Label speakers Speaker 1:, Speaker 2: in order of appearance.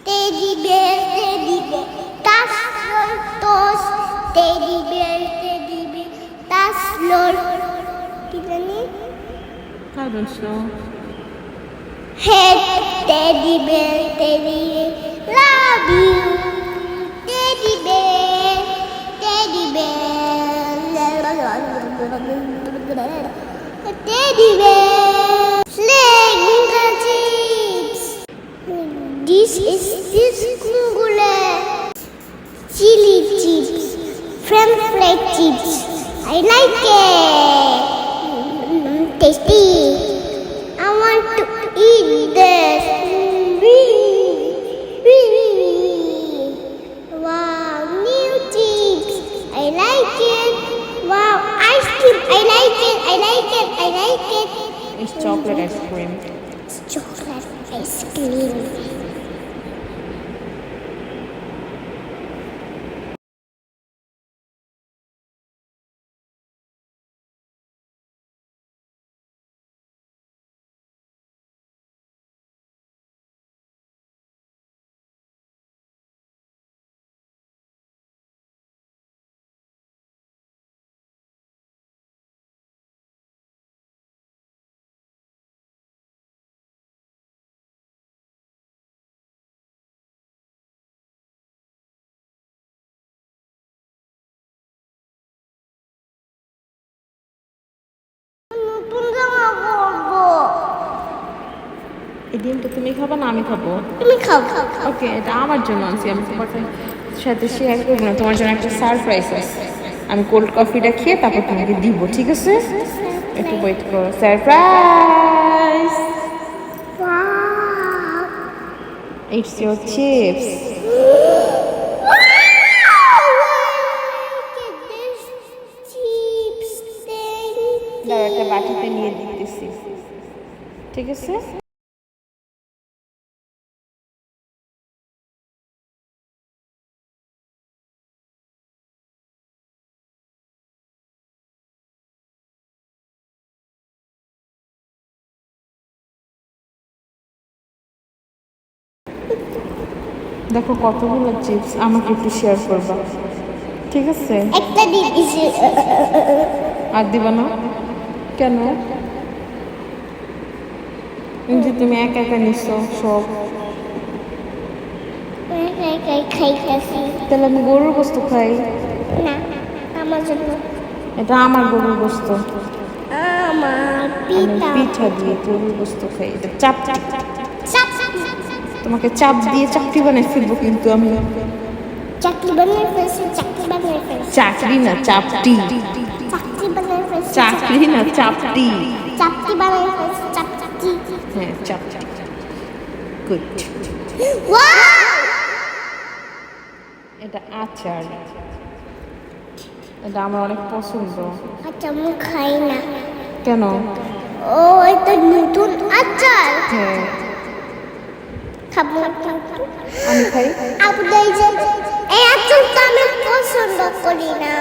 Speaker 1: Teddy bear, das los, teddy bear, das los. কি জানি?
Speaker 2: I don't know.
Speaker 1: Hey, teddy bear, love you, teddy bear, teddy bear, sling the chips. This Kungule chili chips, French fry chips. I like it. Tasty. I want to eat this. Wow, new chips. I like it. Wow, ice cream. I like it.
Speaker 2: It's chocolate ice cream.
Speaker 1: It's chocolate ice cream.
Speaker 2: এই ডিমটা তুমি খাবা না আমি খাবো?
Speaker 1: তুমি খাও।
Speaker 2: ওকে, এটা আমার জন্য আনছি। আমি তোমার সাথে শেয়ার করবো না, তোমার জন্য একটা সারপ্রাইজ আছে। আমি কোল্ড কফিটা খেয়ে তারপর তোমাকে দিব, ঠিক আছে? একটু ওয়েট করো। সারপ্রাইজ! It's your chips. দাও, একটা বাটিতে নিয়ে দিতেছি, ঠিক আছে? দেখো কতগুলো চিপস, আমাকে একটু শেয়ার করবা, ঠিক আছে?
Speaker 1: একটা দিয়েছি।
Speaker 2: আর দিবা না কেন? যে তুমি একা একা নিছো সব।
Speaker 1: খাইতেছি।
Speaker 2: তাহলে আমি গরুর গোস্ত খাই?
Speaker 1: না, আমার জন্য।
Speaker 2: এটা আমার গরুর গোস্ত।
Speaker 1: আমার
Speaker 2: আমি পিঠা দিয়ে গরুর গোস্ত খাই। এটা চাপ তোমাকে চাপ দিয়ে চাকরি বানাই ফেলবো কিন্তু আমি।
Speaker 1: চাকরি বানিয়ে ফেলছি।
Speaker 2: চাকরি না, চাপটি।
Speaker 1: চাকরি বানিয়ে ফেলছি।
Speaker 2: চাকরি না, চাপটি।
Speaker 1: চাকরি বানিয়ে ফেলছি। চাকরি।
Speaker 2: হ্যাঁ, চাপটি। গুড। এটা আচার। এটা আমার অনেক পছন্দ।
Speaker 1: আচ্ছা, আমি খাই না।
Speaker 2: কেন?
Speaker 1: ও, এটা নতুন আচার।
Speaker 2: হ্যাঁ,
Speaker 1: খাবো।
Speaker 2: আমি খাই।
Speaker 1: এই আচারটা আমি পছন্দ করি না।